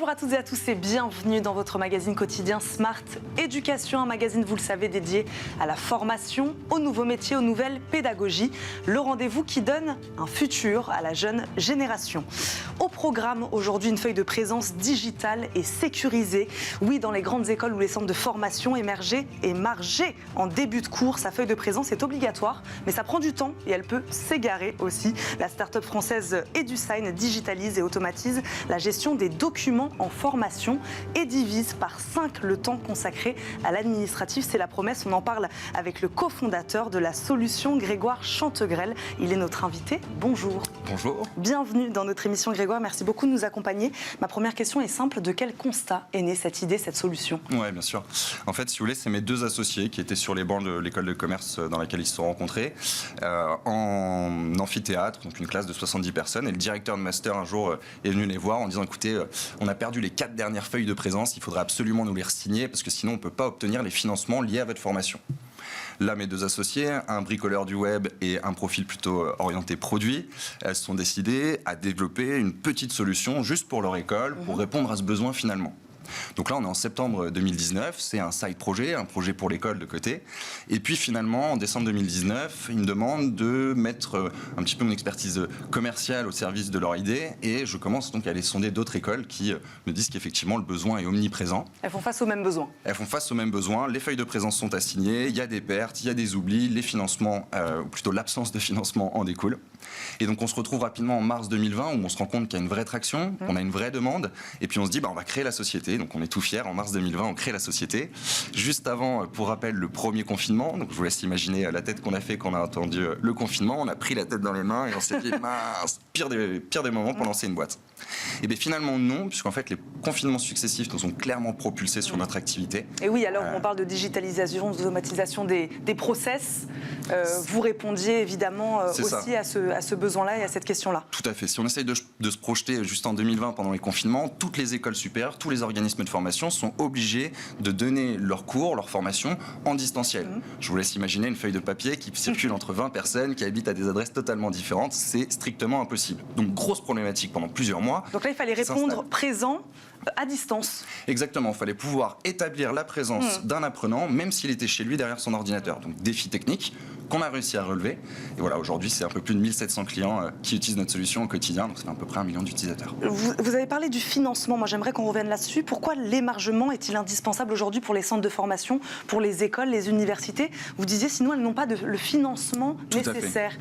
Bonjour à toutes et à tous et bienvenue dans votre magazine quotidien Smart Éducation, un magazine, vous le savez, dédié à la formation, aux nouveaux métiers, aux nouvelles pédagogies. Le rendez-vous qui donne un futur à la jeune génération. Au programme aujourd'hui, une feuille de présence digitale et sécurisée. Oui, dans les grandes écoles ou les centres de formation émergés et margés en début de cours, sa feuille de présence est obligatoire, mais ça prend du temps et elle peut s'égarer aussi. La start-up française EduSign digitalise et automatise la gestion des documents en formation et divise par 5 le temps consacré à l'administratif. C'est la promesse, on en parle avec le cofondateur de la solution, Grégoire Chantegrel. Il est notre invité. Bonjour. Bonjour. Bienvenue dans notre émission Grégoire, merci beaucoup de nous accompagner. Ma première question est simple, de quel constat est née cette idée, cette solution? Oui, bien sûr. En fait, si vous voulez, c'est mes deux associés qui étaient sur les bancs de l'école de commerce dans laquelle ils se sont rencontrés, en amphithéâtre, donc une classe de 70 personnes. Et le directeur de master, un jour, est venu les voir en disant, écoutez, on a perdu les 4 dernières feuilles de présence, il faudrait absolument nous les re-signer parce que sinon on ne peut pas obtenir les financements liés à votre formation. Là, mes deux associés, un bricoleur du web et un profil plutôt orienté produit, elles se sont décidées à développer une petite solution juste pour leur école, pour répondre à ce besoin finalement. Donc là, on est en septembre 2019, c'est un side projet, un projet pour l'école de côté. Et puis finalement, en décembre 2019, ils me demandent de mettre un petit peu mon expertise commerciale au service de leur idée. Et je commence donc à aller sonder d'autres écoles qui me disent qu'effectivement, le besoin est omniprésent. Elles font face aux mêmes besoins. Elles font face aux mêmes besoins. Les feuilles de présence sont assignées, il y a des pertes, il y a des oublis, les financements, ou plutôt l'absence de financement en découle. Et donc on se retrouve rapidement en mars 2020 où on se rend compte qu'il y a une vraie traction, qu'on a une vraie demande. Et puis on se dit, on va créer la société. Donc on est tout fiers, en mars 2020, on crée la société. Juste avant, pour rappel, le premier confinement. Donc je vous laisse imaginer la tête qu'on a fait quand on a entendu le confinement. On a pris la tête dans les mains et on s'est dit, mince, pire des moments pour lancer une boîte. Et bien finalement non, puisqu'en fait les confinements successifs nous ont clairement propulsés sur notre activité. Et oui, alors on parle de digitalisation, d'automatisation des process. Vous répondiez évidemment aussi à ce besoin-là et à cette question-là. Tout à fait. Si on essaye de se projeter juste en 2020 pendant les confinements, toutes les écoles supérieures, tous les organismes de formation sont obligés de donner leurs cours, leur formation en distanciel. Je vous laisse imaginer une feuille de papier qui circule entre 20 personnes qui habitent à des adresses totalement différentes. C'est strictement impossible. Donc grosse problématique pendant plusieurs mois. Donc là, il fallait répondre présent à distance. Exactement, il fallait pouvoir établir la présence d'un apprenant, même s'il était chez lui derrière son ordinateur. Donc défi technique qu'on a réussi à relever. Et voilà, aujourd'hui, c'est un peu plus de 1700 clients qui utilisent notre solution au quotidien, donc ça fait à peu près 1 million d'utilisateurs. Vous avez parlé du financement, moi j'aimerais qu'on revienne là-dessus. Pourquoi l'émargement est-il indispensable aujourd'hui pour les centres de formation, pour les écoles, les universités? Vous disiez, sinon elles n'ont pas le financement nécessaire.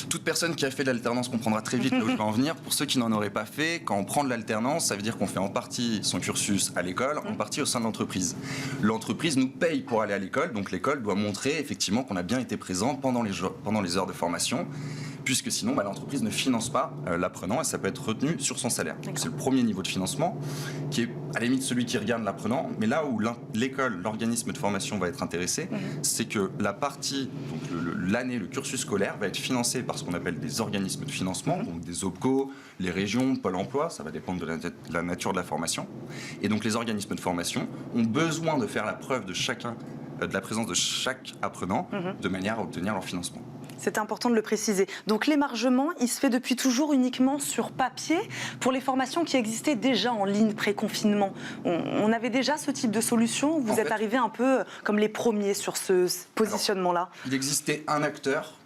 Toute personne qui a fait de l'alternance comprendra très vite là où je vais en venir. Pour ceux qui n'en auraient pas fait, quand on prend de l'alternance, ça veut dire qu'on fait en partie son cursus à l'école, en partie au sein de l'entreprise. L'entreprise nous paye pour aller à l'école, donc l'école doit montrer effectivement qu'on a bien été présent pendant les heures de formation, puisque sinon l'entreprise ne finance pas l'apprenant et ça peut être retenu sur son salaire. C'est le premier niveau de financement qui est à la limite celui qui regarde l'apprenant, mais là où l'école, l'organisme de formation va être intéressé, c'est que la partie, donc l'année, le cursus scolaire va être financé par ce qu'on appelle des organismes de financement, donc des OPCO, les régions, Pôle emploi, ça va dépendre de la nature de la formation. Et donc les organismes de formation ont besoin de faire la preuve de la présence de chaque apprenant de manière à obtenir leur financement. C'est important de le préciser. Donc l'émargement, il se fait depuis toujours uniquement sur papier pour les formations qui existaient déjà en ligne pré-confinement. On avait déjà ce type de solution. Vous êtes arrivés un peu comme les premiers sur ce positionnement-là. Il existait un acteur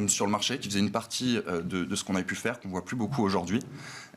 sur le marché qui faisait une partie de ce qu'on avait pu faire, qu'on ne voit plus beaucoup aujourd'hui.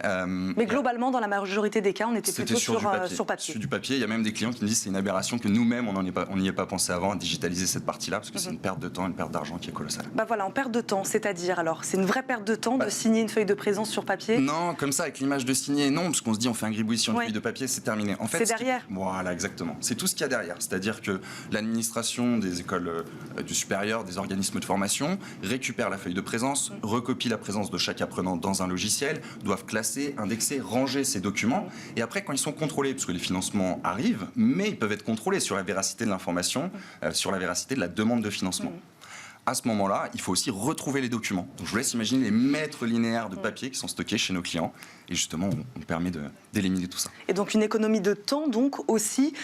Mais globalement, dans la majorité des cas, on était plutôt sur papier. Sur du papier, il y a même des clients qui me disent que c'est une aberration que nous-mêmes, on n'y ait pas pensé avant à digitaliser cette partie-là, parce que c'est une perte de temps, une perte d'argent qui est colossale. Voilà, en perte de temps, c'est-à-dire, alors, c'est une vraie perte de temps de signer une feuille de présence sur papier? Non, comme ça, avec l'image de signer, non, parce qu'on se dit on fait un gribouillis sur une feuille de papier, c'est terminé. En fait, c'est derrière. Voilà, exactement. C'est tout ce qu'il y a derrière. C'est-à-dire que l'administration des écoles du supérieur, des organismes de formation, récupère la feuille de présence, recopie la présence de chaque apprenant dans un logiciel, doivent classer, indexer, ranger ces documents. Et après, quand ils sont contrôlés, parce que les financements arrivent, mais ils peuvent être contrôlés sur la véracité de l'information, sur la véracité de la demande de financement. À ce moment-là, il faut aussi retrouver les documents. Donc, je vous laisse imaginer les mètres linéaires de papier qui sont stockés chez nos clients. Et justement, on permet d'éliminer tout ça. Et donc une économie de temps donc aussi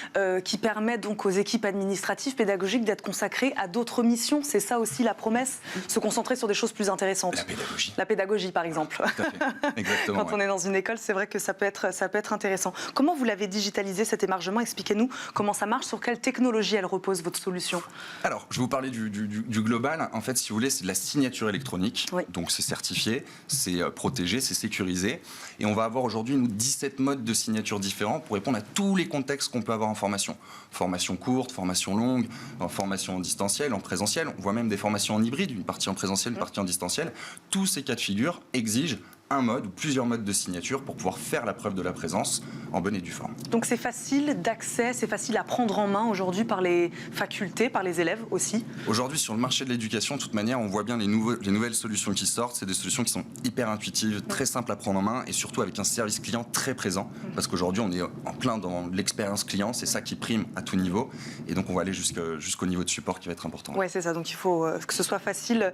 qui permet donc aux équipes administratives, pédagogiques d'être consacrées à d'autres missions. C'est ça aussi la promesse, se concentrer sur des choses plus intéressantes. La pédagogie. La pédagogie par exemple. Tout à fait. Exactement. Quand on est dans une école, c'est vrai que ça peut être intéressant. Comment vous l'avez digitalisé cet émargement? Expliquez-nous comment ça marche, sur quelle technologie elle repose votre solution? Alors, je vais vous parler du global. En fait, si vous voulez, c'est de la signature électronique. Oui. Donc, c'est certifié, c'est protégé, c'est sécurisé. Et on va avoir aujourd'hui, nous, 17 modes de signature différents pour répondre à tous les contextes qu'on peut avoir en formation. Formation courte, formation longue, en formation en distanciel, en présentiel. On voit même des formations en hybride, une partie en présentiel, une partie en distanciel. Tous ces cas de figure exigent un mode ou plusieurs modes de signature pour pouvoir faire la preuve de la présence en bonne et due forme. Donc c'est facile d'accès, c'est facile à prendre en main aujourd'hui par les facultés, par les élèves aussi? Aujourd'hui, sur le marché de l'éducation, de toute manière, on voit bien les nouvelles solutions qui sortent. C'est des solutions qui sont hyper intuitives, très simples à prendre en main et surtout avec un service client très présent. Parce qu'aujourd'hui, on est en plein dans l'expérience client, c'est ça qui prime à tout niveau. Et donc, on va aller jusqu'au niveau de support qui va être important. Oui, c'est ça. Donc il faut que ce soit facile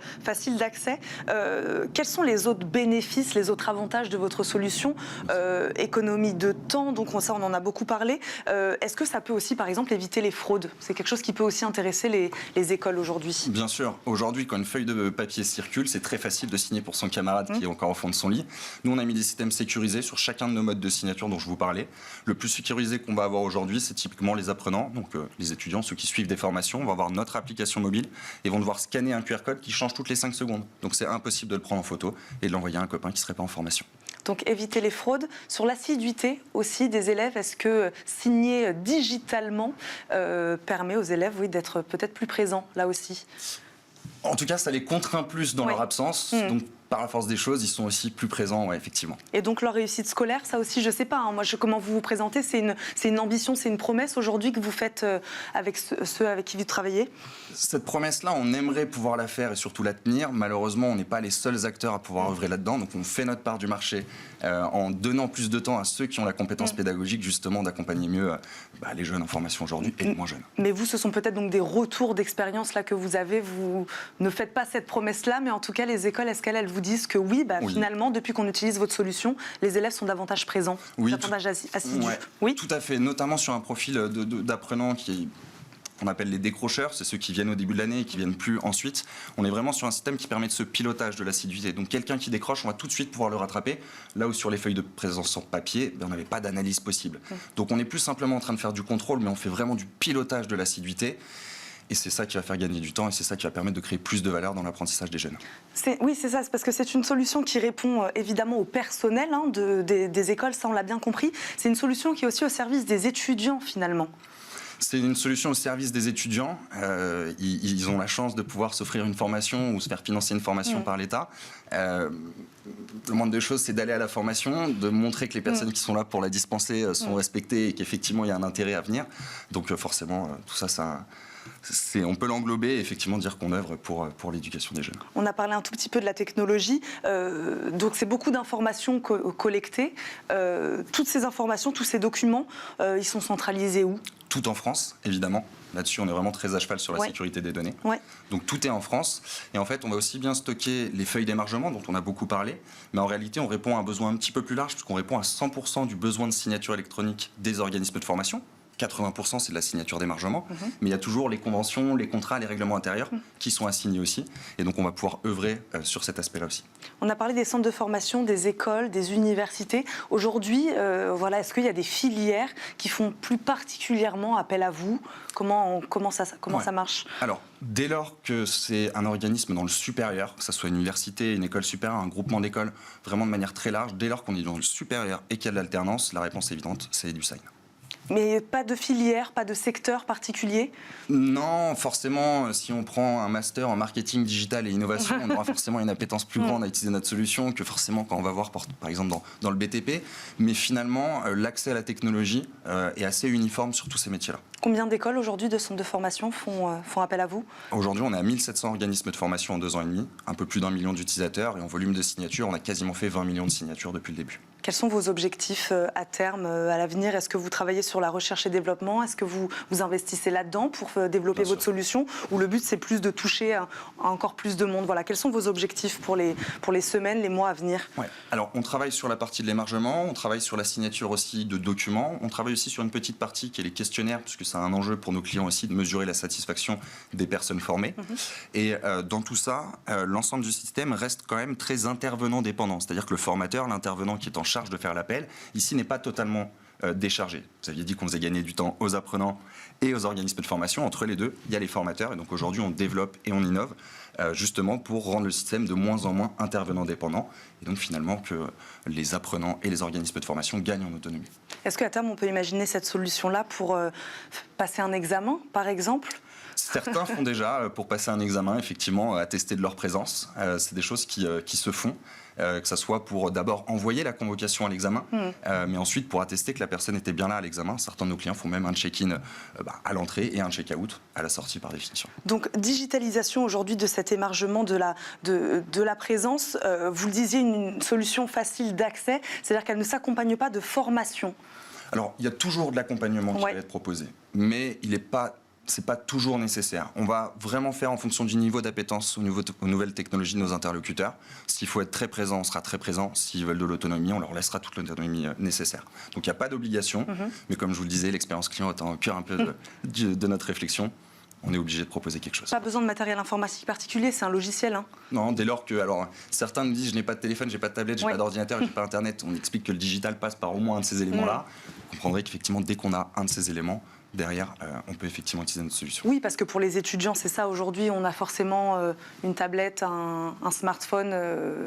d'accès. Quels sont les autres bénéfices, les autres avantages de votre solution? Économie de temps, donc ça on en a beaucoup parlé. Est-ce que ça peut aussi par exemple éviter les fraudes? C'est quelque chose qui peut aussi intéresser les écoles aujourd'hui. Bien sûr, aujourd'hui quand une feuille de papier circule, c'est très facile de signer pour son camarade qui est encore au fond de son lit. Nous on a mis des systèmes sécurisés sur chacun de nos modes de signature dont je vous parlais. Le plus sécurisé qu'on va avoir aujourd'hui, c'est typiquement les apprenants, donc les étudiants, ceux qui suivent des formations, vont avoir notre application mobile et vont devoir scanner un QR code qui change toutes les 5 secondes. Donc c'est impossible de le prendre en photo et de l'envoyer à un copain qui ne serait pas en formation. Donc éviter les fraudes. Sur l'assiduité aussi des élèves, est-ce que signer digitalement permet aux élèves d'être peut-être plus présents là aussi? En tout cas, ça les contraint plus dans leur absence. Donc, par la force des choses, ils sont aussi plus présents, ouais, effectivement. Et donc leur réussite scolaire, ça aussi, je ne sais pas. Moi, comment vous vous présentez, c'est une ambition, c'est une promesse aujourd'hui que vous faites avec ceux avec qui vous travaillez? Cette promesse-là, on aimerait pouvoir la faire et surtout la tenir. Malheureusement, on n'est pas les seuls acteurs à pouvoir œuvrer là-dedans. Donc, on fait notre part du marché en donnant plus de temps à ceux qui ont la compétence pédagogique, justement, d'accompagner mieux les jeunes en formation aujourd'hui et les moins jeunes. Mais vous, ce sont peut-être donc des retours d'expérience là que vous avez. Vous ne faites pas cette promesse-là, mais en tout cas, les écoles, est-ce qu'elles vous disent que oui, finalement, depuis qu'on utilise votre solution, les élèves sont davantage présents, davantage assidus? Oui, tout à fait. Notamment sur un profil d'apprenants qu'on appelle les décrocheurs, c'est ceux qui viennent au début de l'année et qui viennent plus ensuite. On est vraiment sur un système qui permet de ce pilotage de l'assiduité. Donc quelqu'un qui décroche, on va tout de suite pouvoir le rattraper. Là où sur les feuilles de présence sur papier, on n'avait pas d'analyse possible. Donc on n'est plus simplement en train de faire du contrôle, mais on fait vraiment du pilotage de l'assiduité. Et c'est ça qui va faire gagner du temps et c'est ça qui va permettre de créer plus de valeur dans l'apprentissage des jeunes. Oui, c'est ça, c'est parce que c'est une solution qui répond évidemment au personnel des écoles, ça on l'a bien compris. C'est une solution qui est aussi au service des étudiants finalement. C'est une solution au service des étudiants. Ils ont la chance de pouvoir s'offrir une formation ou se faire financer une formation par l'État. Le moindre des choses, c'est d'aller à la formation, de montrer que les personnes qui sont là pour la dispenser sont respectées et qu'effectivement il y a un intérêt à venir. Donc forcément, tout ça on peut l'englober et effectivement dire qu'on œuvre pour l'éducation des jeunes. On a parlé un tout petit peu de la technologie, donc c'est beaucoup d'informations collectées. Toutes ces informations, tous ces documents, ils sont centralisés où? Tout en France, évidemment. Là-dessus, on est vraiment très à cheval sur la sécurité des données. Donc tout est en France. Et en fait, on va aussi bien stocker les feuilles d'émargement, dont on a beaucoup parlé, mais en réalité, on répond à un besoin un petit peu plus large, puisqu'on répond à 100% du besoin de signature électronique des organismes de formation. 80% c'est de la signature d'émargement, mais il y a toujours les conventions, les contrats, les règlements intérieurs qui sont assignés aussi. Et donc on va pouvoir œuvrer sur cet aspect-là aussi. On a parlé des centres de formation, des écoles, des universités. Aujourd'hui, est-ce qu'il y a des filières qui font plus particulièrement appel à vous? Comment ça marche? Alors, dès lors que c'est un organisme dans le supérieur, que ce soit une université, une école supérieure, un groupement d'écoles, vraiment de manière très large, dès lors qu'on est dans le supérieur et qu'il y a de l'alternance, la réponse évidente, c'est EduSign. Mais pas de filière, pas de secteur particulier? Non, forcément, si on prend un master en marketing digital et innovation, on aura forcément une appétence plus grande à utiliser notre solution que forcément quand on va voir, par exemple, dans le BTP. Mais finalement, l'accès à la technologie est assez uniforme sur tous ces métiers-là. Combien d'écoles aujourd'hui, de centres de formation font appel à vous? Aujourd'hui, on est à 1700 organismes de formation en 2 ans et demi, un peu plus d'1 million d'utilisateurs, et en volume de signatures, on a quasiment fait 20 millions de signatures depuis le début. Quels sont vos objectifs à terme, à l'avenir? Est-ce que vous travaillez sur la recherche et développement? Est-ce que vous investissez là-dedans pour développer votre solution? Ou le but, c'est plus de toucher à encore plus de monde? Voilà. Quels sont vos objectifs pour les semaines, les mois à venir? Ouais. Alors, on travaille sur la partie de l'émargement, on travaille sur la signature aussi de documents, on travaille aussi sur une petite partie qui est les questionnaires, puisque c'est un enjeu pour nos clients aussi de mesurer la satisfaction des personnes formées. Et dans tout ça, l'ensemble du système reste quand même très intervenant dépendant. C'est-à-dire que le formateur, l'intervenant qui est en charge de faire l'appel, ici n'est pas totalement déchargé. Vous aviez dit qu'on faisait gagner du temps aux apprenants et aux organismes de formation. Entre les deux, il y a les formateurs. Et donc aujourd'hui, on développe et on innove justement pour rendre le système de moins en moins intervenant dépendant. Et donc finalement que les apprenants et les organismes de formation gagnent en autonomie. Est-ce qu'à terme, on peut imaginer cette solution-là pour passer un examen, par exemple? Certains font déjà, pour passer un examen, effectivement, attester de leur présence. C'est des choses qui se font, que ce soit pour d'abord envoyer la convocation à l'examen, mais ensuite pour attester que la personne était bien là à l'examen. Certains de nos clients font même un check-in à l'entrée et un check-out à la sortie par définition. Donc, digitalisation aujourd'hui de cet émargement de la présence, vous le disiez, une solution facile d'accès, c'est-à-dire qu'elle ne s'accompagne pas de formation. Alors, il y a toujours de l'accompagnement qui va être proposé, mais il n'est pas... c'est pas toujours nécessaire. On va vraiment faire en fonction du niveau d'appétence aux nouvelles technologies de nos interlocuteurs. S'il faut être très présent, on sera très présent. S'ils veulent de l'autonomie, on leur laissera toute l'autonomie nécessaire. Donc il n'y a pas d'obligation, mais comme je vous le disais, l'expérience client est au cœur un peu de notre réflexion. On est obligé de proposer quelque chose. Pas besoin de matériel informatique particulier, c'est un logiciel. Non, dès lors que... Alors, certains nous disent, je n'ai pas de téléphone, j'ai pas de tablette, j'ai pas d'ordinateur, j'ai pas Internet. On explique que le digital passe par au moins un de ces éléments-là. Vous comprendrez qu'effectivement, dès qu'on a un de ces éléments, derrière, on peut effectivement utiliser notre solution. Oui, parce que pour les étudiants, c'est ça. Aujourd'hui, on a forcément une tablette, un smartphone.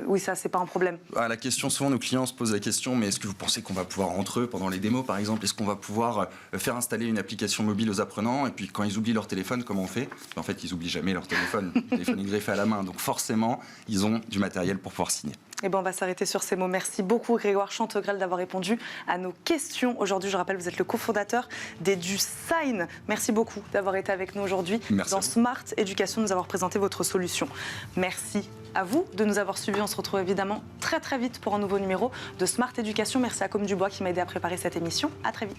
Oui, ça, c'est pas un problème. La question, souvent, nos clients se posent la question, mais est-ce que vous pensez qu'on va pouvoir, entre eux, pendant les démos, par exemple, est-ce qu'on va pouvoir faire installer une application mobile aux apprenants? Et puis, quand ils oublient leur téléphone, comment on fait? En fait, ils oublient jamais leur téléphone. Le téléphone est greffé à la main. Donc, forcément, ils ont du matériel pour pouvoir signer. Eh ben, on va s'arrêter sur ces mots. Merci beaucoup Grégoire Chantegrel d'avoir répondu à nos questions. Aujourd'hui, je rappelle, vous êtes le cofondateur d'EduSign. Merci beaucoup d'avoir été avec nous aujourd'hui dans Smart Education, de nous avoir présenté votre solution. Merci à vous de nous avoir suivis. On se retrouve évidemment très très vite pour un nouveau numéro de Smart Education. Merci à Com Dubois qui m'a aidé à préparer cette émission. À très vite.